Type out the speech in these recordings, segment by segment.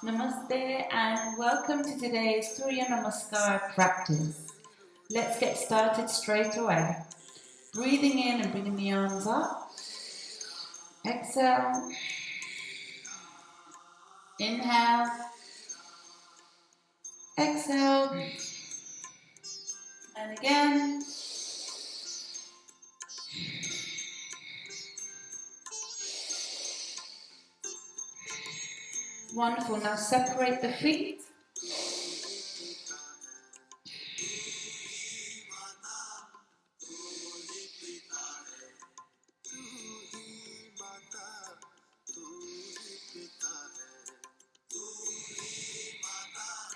Namaste and welcome to today's Surya Namaskar practice. Let's get started straight away. Breathing in and bringing the arms up. Exhale. Inhale. Exhale. And again. Wonderful. Now separate the feet.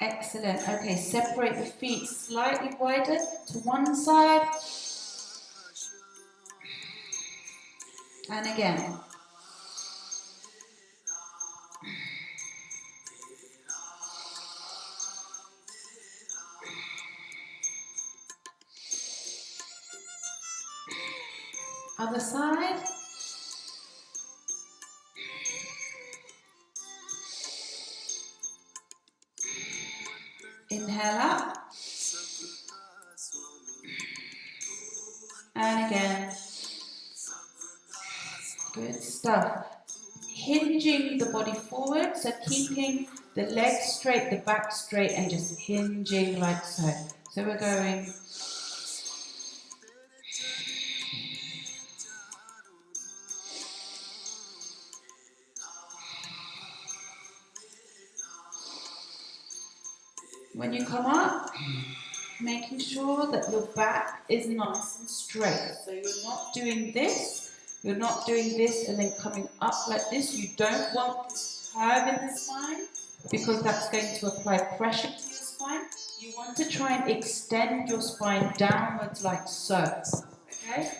Excellent. Okay, separate the feet slightly wider to one side. And again. Other side. Inhale up. And again. Good stuff. Hinging the body forward, so keeping the legs straight, the back straight, and just hinging like so. So we're going. When you come up, making sure that your back is nice and straight. So you're not doing this, you're not doing this and then coming up like this. You don't want this curve in the spine because that's going to apply pressure to your spine. You want to try and extend your spine downwards like so. Okay?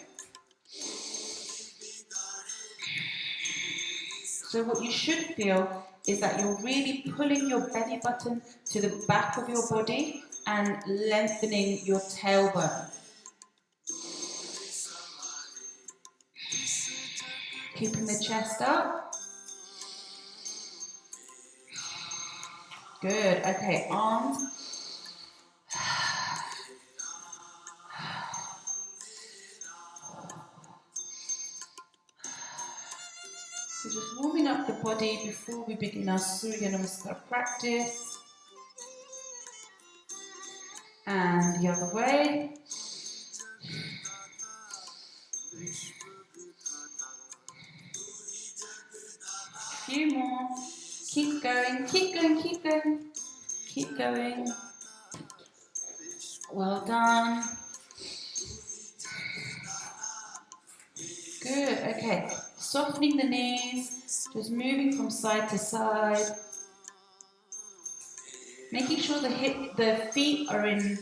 So what you should feel is that you're really pulling your belly button to the back of your body and lengthening your tailbone. Keeping the chest up. Good. Okay, arms. So just warming up the body before we begin our Surya Namaskar practice. And the other way. A few more. Keep going, keep going, keep going. Keep going. Well done. Good, okay. Softening the knees, just moving from side to side. Making sure the feet are in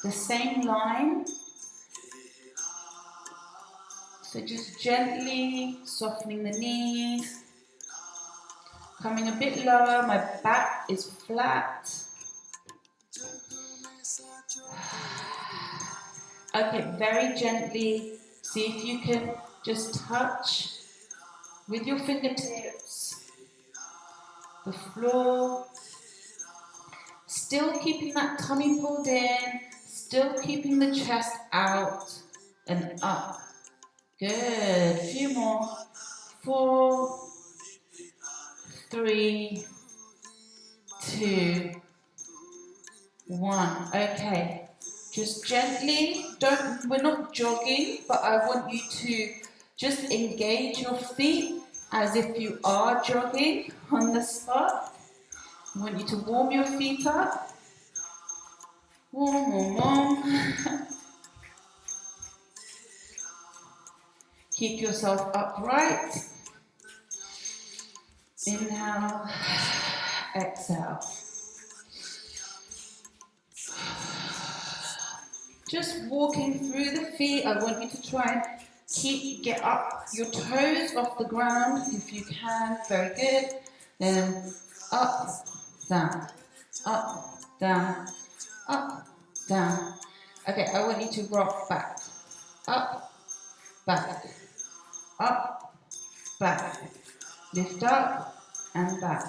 the same line. So just gently softening the knees. Coming a bit lower, my back is flat. Okay, very gently, see if you can just touch with your fingertips the floor. Still keeping that tummy pulled in, still keeping the chest out and up. Good, a few more. 4, 3, 2, 1. Okay, just gently, we're not jogging, but I want you to just engage your feet as if you are jogging on the spot. I want you to warm your feet up. Warm, warm, warm. Keep yourself upright. Inhale, exhale. Just walking through the feet. I want you to try and get up your toes off the ground if you can. Very good. Then up, down, up, down, up, down. Okay, I want you to rock back. Up, back, up, back. Lift up and back.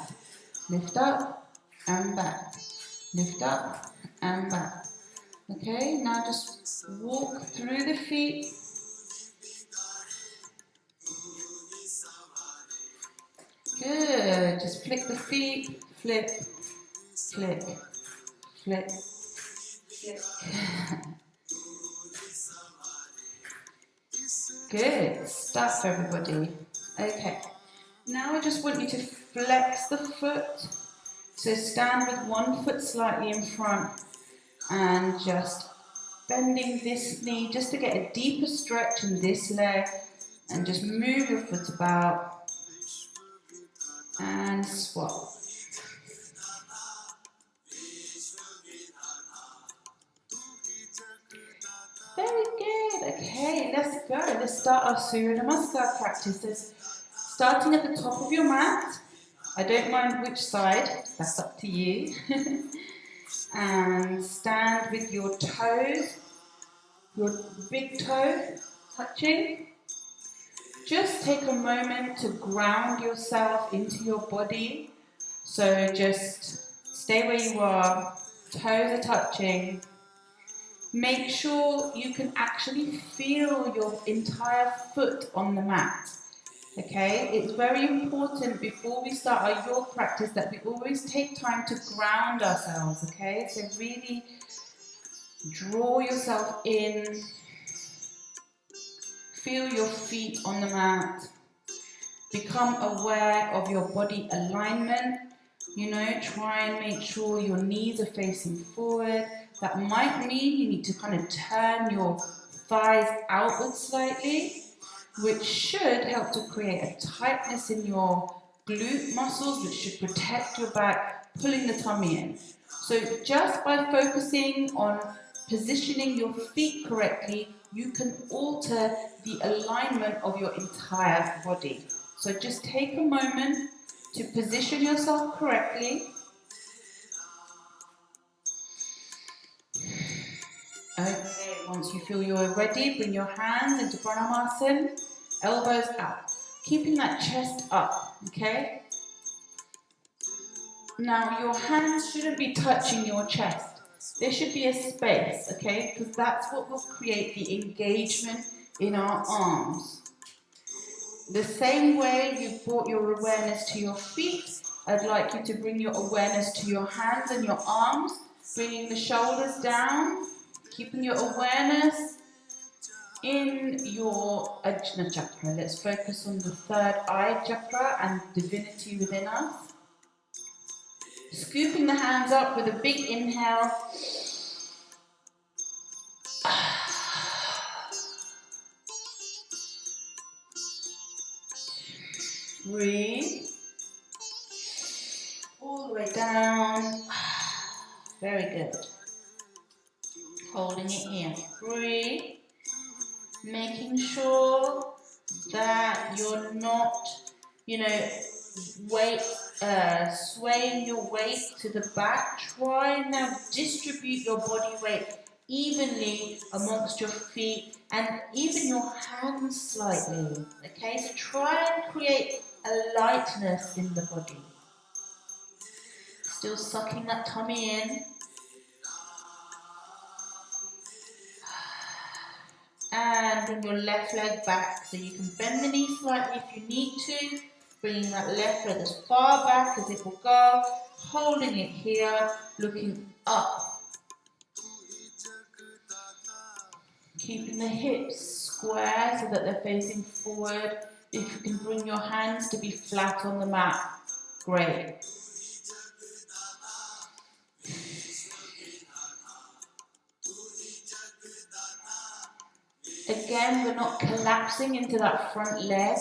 Lift up and back. Lift up and back. Okay, now just walk through the feet. Good. Just flick the feet. Flick, flick, flick, flick. Good stuff, everybody. Okay. Now I just want you to flex the foot. So stand with one foot slightly in front and just bending this knee just to get a deeper stretch in this leg, and just move your foot about and swap. Very good. Okay, let's go. Let's start our Surya Namaskar practice. So starting at the top of your mat. I don't mind which side, that's up to you. And stand with your toes, your big toe touching. Just take a moment to ground yourself into your body. So just stay where you are, toes are touching. Make sure you can actually feel your entire foot on the mat. Okay, it's very important before we start our yoga practice that we always take time to ground ourselves. Okay, so really draw yourself in, feel your feet on the mat, become aware of your body alignment. You know, try and make sure your knees are facing forward. That might mean you need to kind of turn your thighs outward slightly, which should help to create a tightness in your glute muscles, which should protect your back, pulling the tummy in. So just by focusing on positioning your feet correctly, you can alter the alignment of your entire body. So just take a moment to position yourself correctly. Okay, once you feel you're ready, bring your hands into Pranamasan, elbows out, keeping that chest up, okay? Now your hands shouldn't be touching your chest. There should be a space, okay? Because that's what will create the engagement in our arms. The same way you've brought your awareness to your feet, I'd like you to bring your awareness to your hands and your arms, bringing the shoulders down, keeping your awareness in your Ajna chakra. Let's focus on the third eye chakra and divinity within us. Scooping the hands up with a big inhale. Breathe. All the way down. Very good. Holding it here. Breathe. Making sure that you're not, swaying your weight to the back. Try and now distribute your body weight evenly amongst your feet and even your hands slightly. Okay, so try and create a lightness in the body. Still sucking that tummy in. And bring your left leg back, so you can bend the knee slightly if you need to, bringing that left leg as far back as it will go, holding it here, looking up, keeping the hips square so that they're facing forward. If you can bring your hands to be flat on the mat, great. Again, we're not collapsing into that front leg.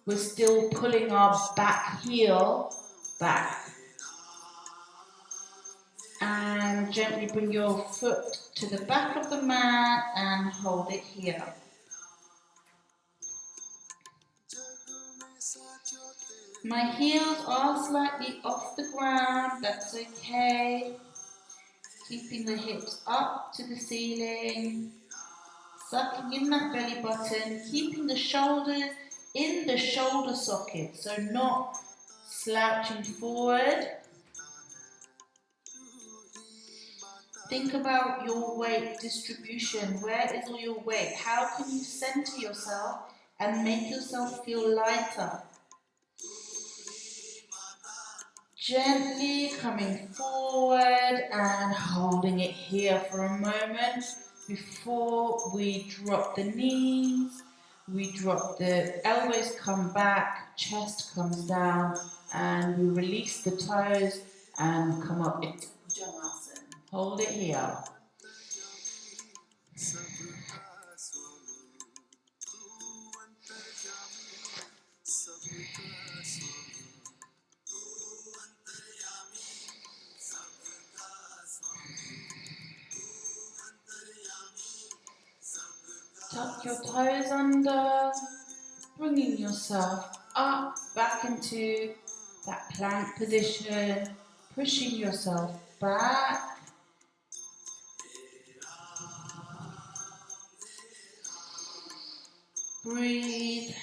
We're still pulling our back heel back. And gently bring your foot to the back of the mat and hold it here. My heels are slightly off the ground, that's okay. Keeping the hips up to the ceiling. Sucking in that belly button, keeping the shoulders in the shoulder socket, so not slouching forward. Think about your weight distribution. Where is all your weight? How can you center yourself and make yourself feel lighter? Gently coming forward and holding it here for a moment before we drop the knees, we drop the elbows, come back, chest comes down, and we release the toes and come up into Bhujangasana. Hold it here. Tuck your toes under, bringing yourself up, back into that plank position, pushing yourself back. Breathe.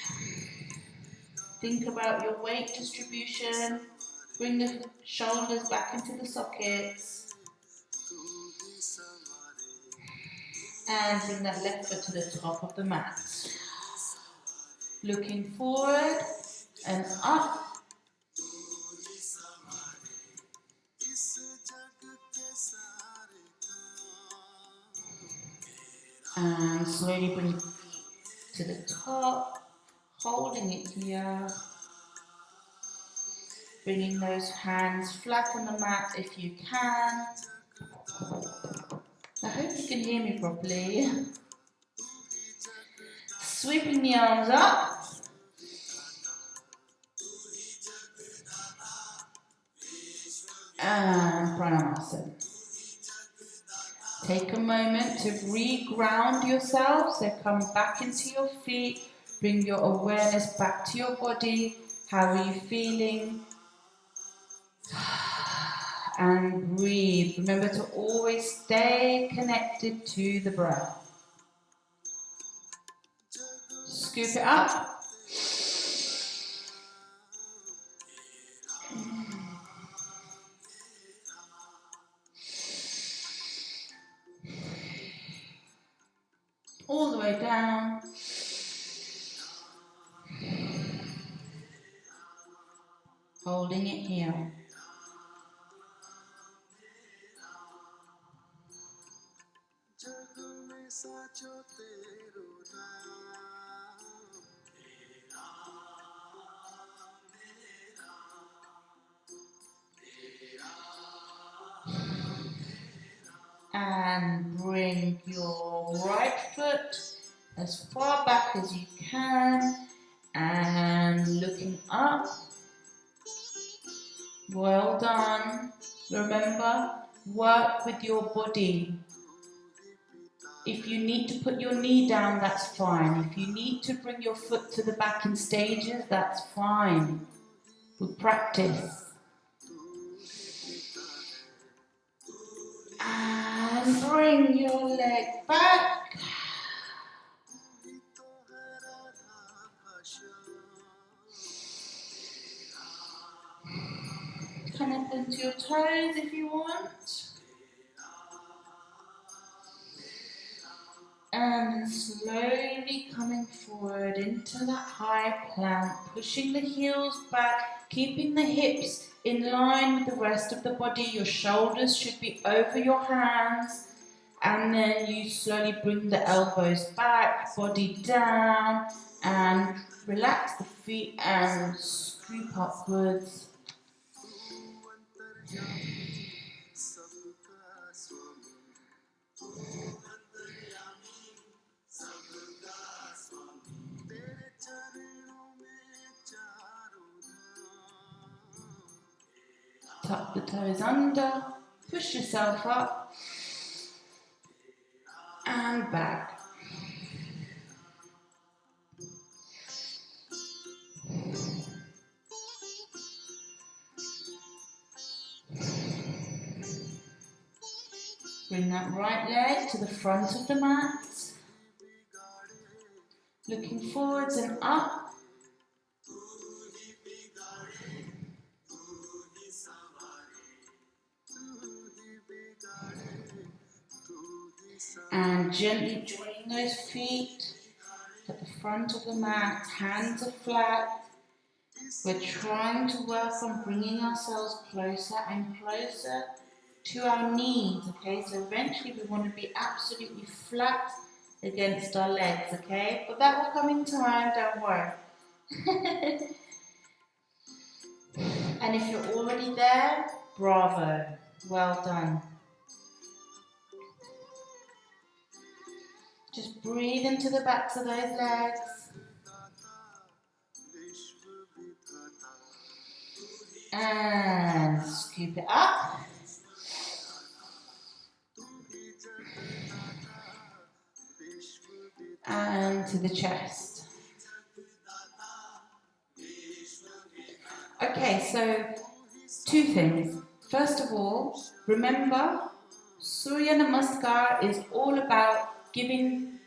Think about your weight distribution. Bring the shoulders back into the sockets. And bring that left foot to the top of the mat. Looking forward and up. And slowly bring your feet to the top, holding it here. Bringing those hands flat on the mat if you can. I hope you can hear me properly. Sweeping the arms up. And Pranamasana. Take a moment to re-ground yourself. So come back into your feet. Bring your awareness back to your body. How are you feeling? And breathe. Remember to always stay connected to the breath. Scoop it up. All the way down. Holding it here. And bring your right foot as far back as you can and looking up. Well done. Remember, work with your body. If you need to put your knee down, that's fine. If you need to bring your foot to the back in stages, that's fine. We'll practice. And bring your leg back. Come up onto your toes if you want. And slowly coming forward into that high plank, pushing the heels back, keeping the hips in line with the rest of the body. Your shoulders should be over your hands. And then you slowly bring the elbows back, body down, and relax the feet and scoop upwards. Tuck the toes under, push yourself up, and back. Bring that right leg to the front of the mat. Looking forwards and up. And gently joining those feet at the front of the mat, hands are flat. We're trying to work on bringing ourselves closer and closer to our knees, okay? So eventually we want to be absolutely flat against our legs, okay? But that will come in time, don't worry. And if you're already there, bravo, well done. Just breathe into the backs of those legs. And scoop it up. And to the chest. Okay, so 2 things. First of all, remember, Surya Namaskar is all about giving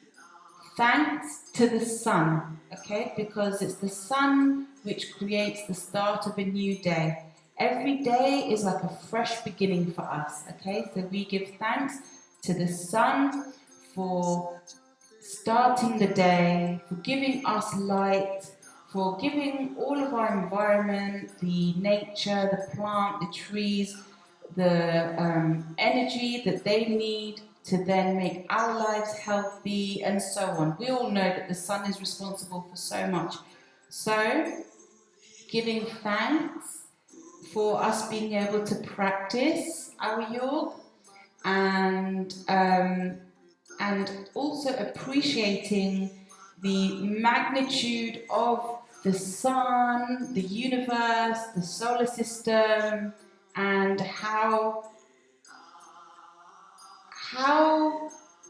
thanks to the sun, okay? Because it's the sun which creates the start of a new day. Every day is like a fresh beginning for us, okay? So we give thanks to the sun for starting the day, for giving us light, for giving all of our environment, the nature, the plant, the trees, the energy that they need to then make our lives healthy and so on. We all know that the sun is responsible for so much. So, giving thanks for us being able to practice our yoga and also appreciating the magnitude of the sun, the universe, the solar system, and how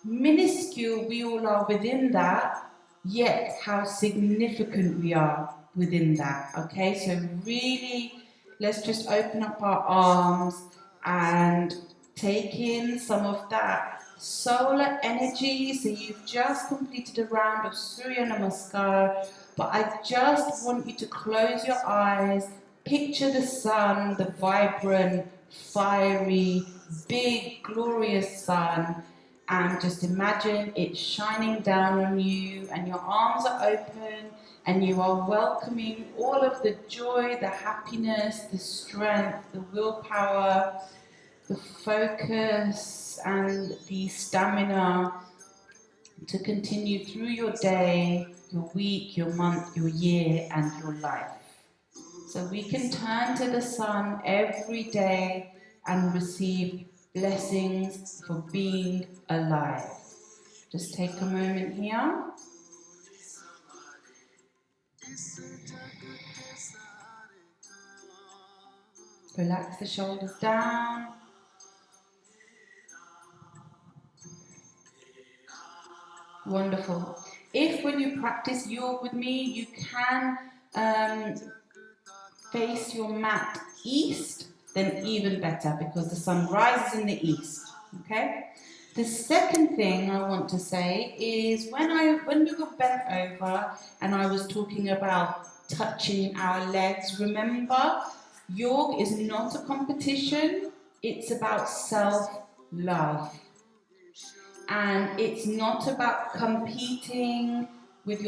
minuscule we all are within that, yet how significant we are within that, okay? So really, let's just open up our arms and take in some of that solar energy. So you've just completed a round of Surya Namaskar, but I just want you to close your eyes, picture the sun, the vibrant, fiery, big, glorious sun, and just imagine it shining down on you, and your arms are open, and you are welcoming all of the joy, the happiness, the strength, the willpower, the focus, and the stamina to continue through your day, your week, your month, your year, and your life. So we can turn to the sun every day and receive blessings for being alive. Just take a moment here. Relax the shoulders down. Wonderful. If when you practice yoga with me, you can face your mat east, then even better, because the sun rises in the east, okay? The second thing I want to say is when we were bent over and I was talking about touching our legs, remember, yoga is not a competition, it's about self-love. And it's not about competing with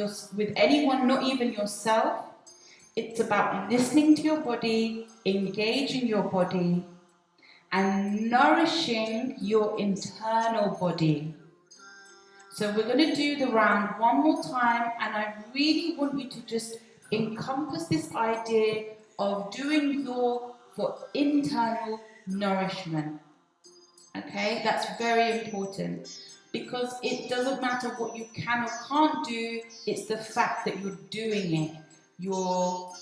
anyone, not even yourself. It's about listening to your body, engaging your body, and nourishing your internal body. So we're going to do the round one more time, and I really want you to just encompass this idea of doing yoga for internal nourishment. Okay, that's very important, because it doesn't matter what you can or can't do, it's the fact that you're doing it. You're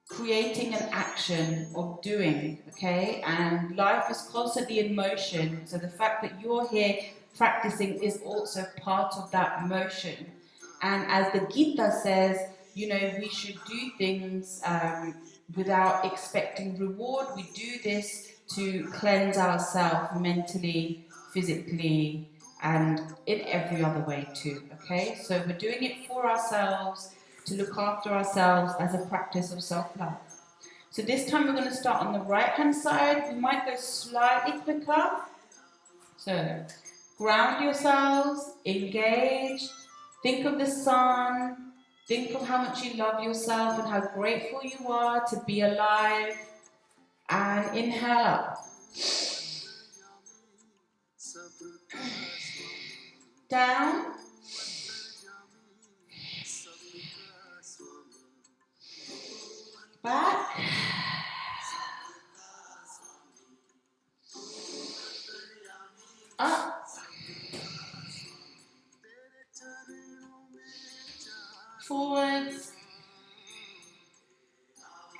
creating an action of doing, okay? And life is constantly in motion, so the fact that you're here practicing is also part of that motion. And as the Gita says, you know, we should do things without expecting reward. We do this to cleanse ourselves mentally, physically, and in every other way too, okay? So we're doing it for ourselves, to look after ourselves as a practice of self-love. So this time we're going to start on the right-hand side. We might go slightly quicker. So Ground yourselves, engage, think of the sun, think of how much you love yourself and how grateful you are to be alive, and inhale up. Down. Back. Up. Forwards.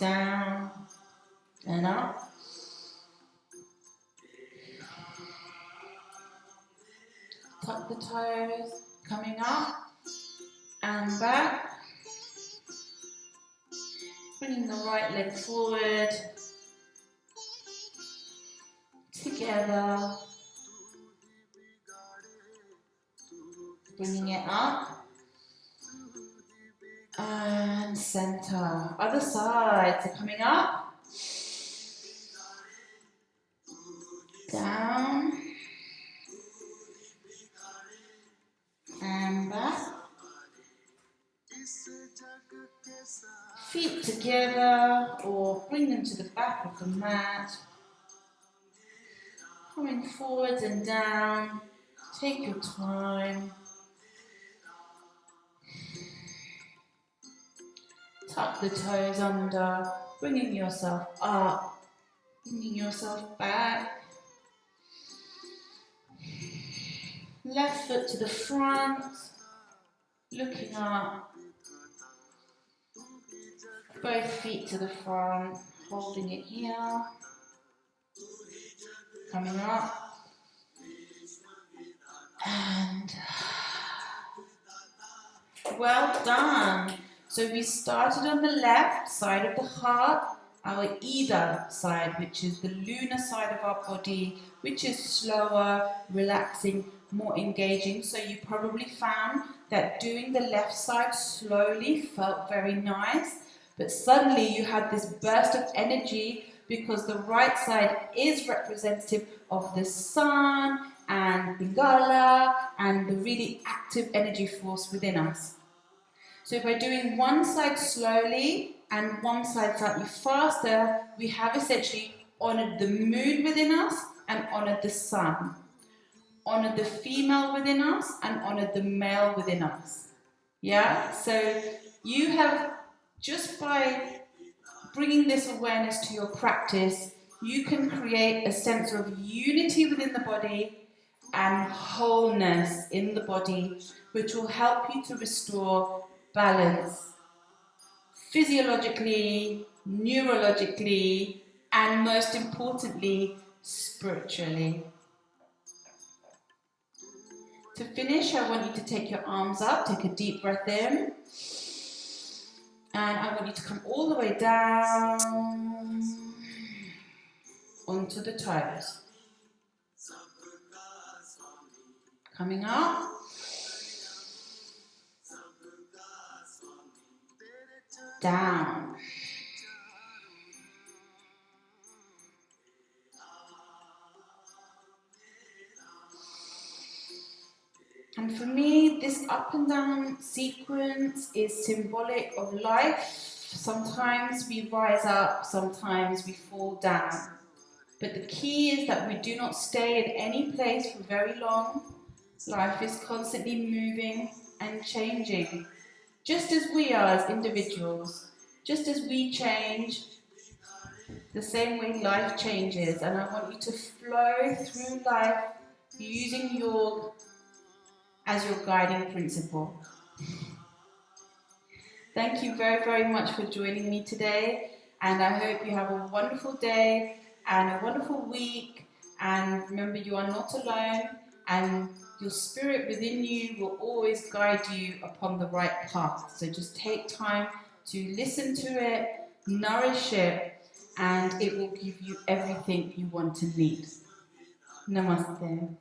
Down. And up. Tuck the toes. Coming up. And back. Bringing the right leg forward. Together. Bringing it up. And center. Other side. So coming up. Down. And back. Feet together or bring them to the back of the mat. Coming forwards and down. Take your time. Tuck the toes under, bringing yourself up, bringing yourself back. Left foot to the front, looking up. Both feet to the front, holding it here. Coming up. And well done. So we started on the left side of the heart, our either side, which is the lunar side of our body, which is slower, relaxing, more engaging. So you probably found that doing the left side slowly felt very nice, but suddenly you had this burst of energy because the right side is representative of the sun and Bengala and the really active energy force within us. So by doing one side slowly and one side slightly faster, we have essentially honored the moon within us and honored the sun. Honored the female within us and honored the male within us. Yeah? So you have, just by bringing this awareness to your practice, you can create a sense of unity within the body and wholeness in the body, which will help you to restore balance physiologically, neurologically, and most importantly, spiritually. To finish, I want you to take your arms up, take a deep breath in, and I want you to come all the way down onto the toes. Coming up. Down. And for me, this up and down sequence is symbolic of life. Sometimes we rise up, sometimes we fall down. But the key is that we do not stay in any place for very long. Life is constantly moving and changing. Just as we are as individuals, just as we change, the same way life changes. And I want you to flow through life using yoga as your guiding principle. Thank you very, very much for joining me today. And I hope you have a wonderful day and a wonderful week. And remember, you are not alone. And your spirit within you will always guide you upon the right path. So just take time to listen to it, nourish it, and it will give you everything you want to need. Namaste.